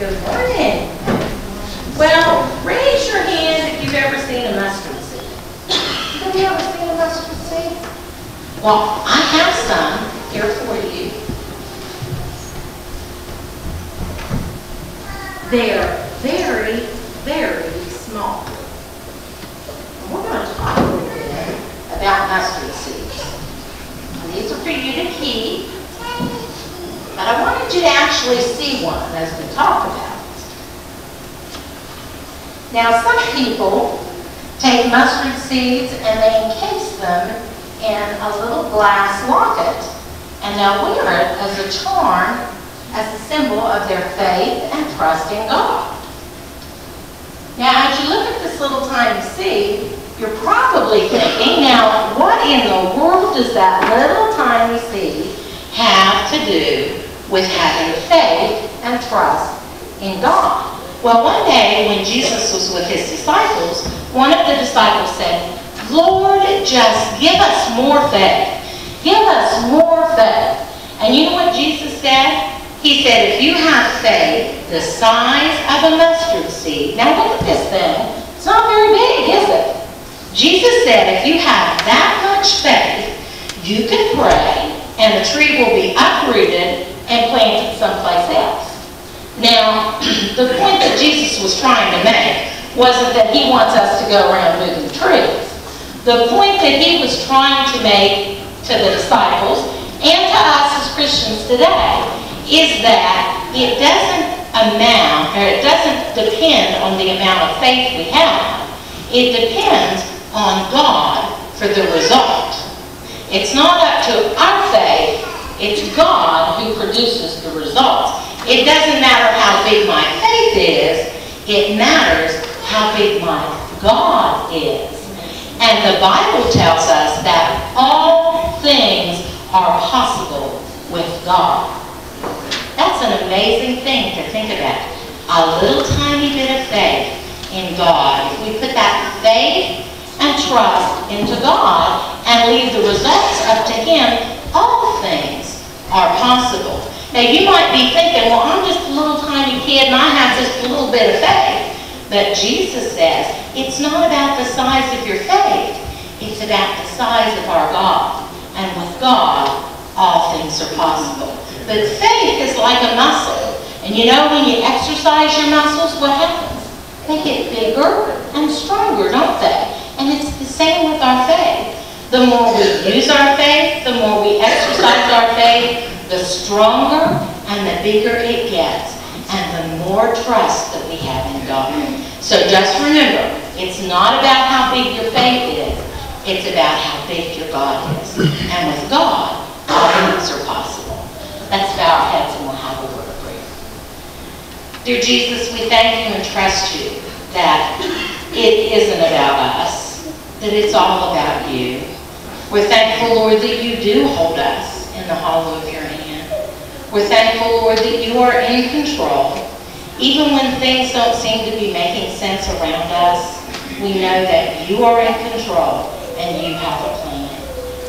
Good morning. Well, raise your hand if you've ever seen a mustard seed. Have you ever seen a mustard seed? Well, I have some here for you. They're very, very small. And we're going to talk a little bit about mustard seeds. And these are for you to keep. But I wanted you to actually see one as we talk about it. Now, some people take mustard seeds and they encase them in a little glass locket, and they'll wear it as a charm, as a symbol of their faith and trust in God. Now, as you look at this little tiny seed, you're probably thinking, now, what in the world does that little tiny seed have to do with having faith and trust in God? Well, one day when Jesus was with his disciples, one of the disciples said, Lord, just give us more faith. Give us more faith. And you know what Jesus said? He said, if you have faith the size of a mustard seed, now look at this thing. It's not very big, is it? Jesus said, if you have that much faith, you can pray and the tree will be uprooted and planted someplace else. Now, the point that Jesus was trying to make wasn't that he wants us to go around moving trees. The point that he was trying to make to the disciples and to us as Christians today is that it doesn't depend on the amount of faith we have. It depends on God for the result. It's not up to our faith. It's God who produces the results. It doesn't matter how big my faith is. It matters how big my God is. And the Bible tells us that all things are possible with God. That's an amazing thing to think about. A little tiny bit of faith in God. If we put that faith and trust into God and leave the results up to Him, all things are possible. Now you might be thinking, well, I'm just a little tiny kid and I have just a little bit of faith. But Jesus says, it's not about the size of your faith. It's about the size of our God. And with God, all things are possible. But faith is like a muscle. And you know, when you exercise your muscles, what happens? They get bigger and stronger, don't they? And it's the same with our faith. The more we use our faith, the more we exercise our faith, the stronger and the bigger it gets, and the more trust that we have in God. So just remember, it's not about how big your faith is, it's about how big your God is. And with God, all things are possible. Let's bow our heads and we'll have a word of prayer. Dear Jesus, we thank you and trust you that it isn't about us, that it's all about you. We're thankful, Lord, that you do hold us in the hollow of your hand. We're thankful, Lord, that you are in control. Even when things don't seem to be making sense around us, we know that you are in control and you have a plan.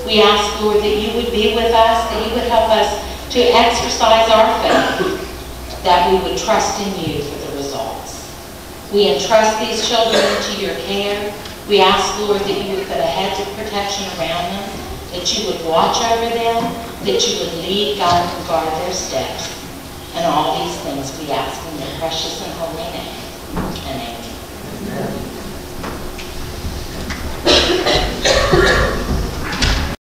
We ask, Lord, that you would be with us, that you would help us to exercise our faith, that we would trust in you for the results. We entrust these children into your care. We ask, Lord, that you would put a hedge of protection around them, that you would watch over them, that you would lead, guide, and guard their steps. And all these things we ask in your precious and holy name.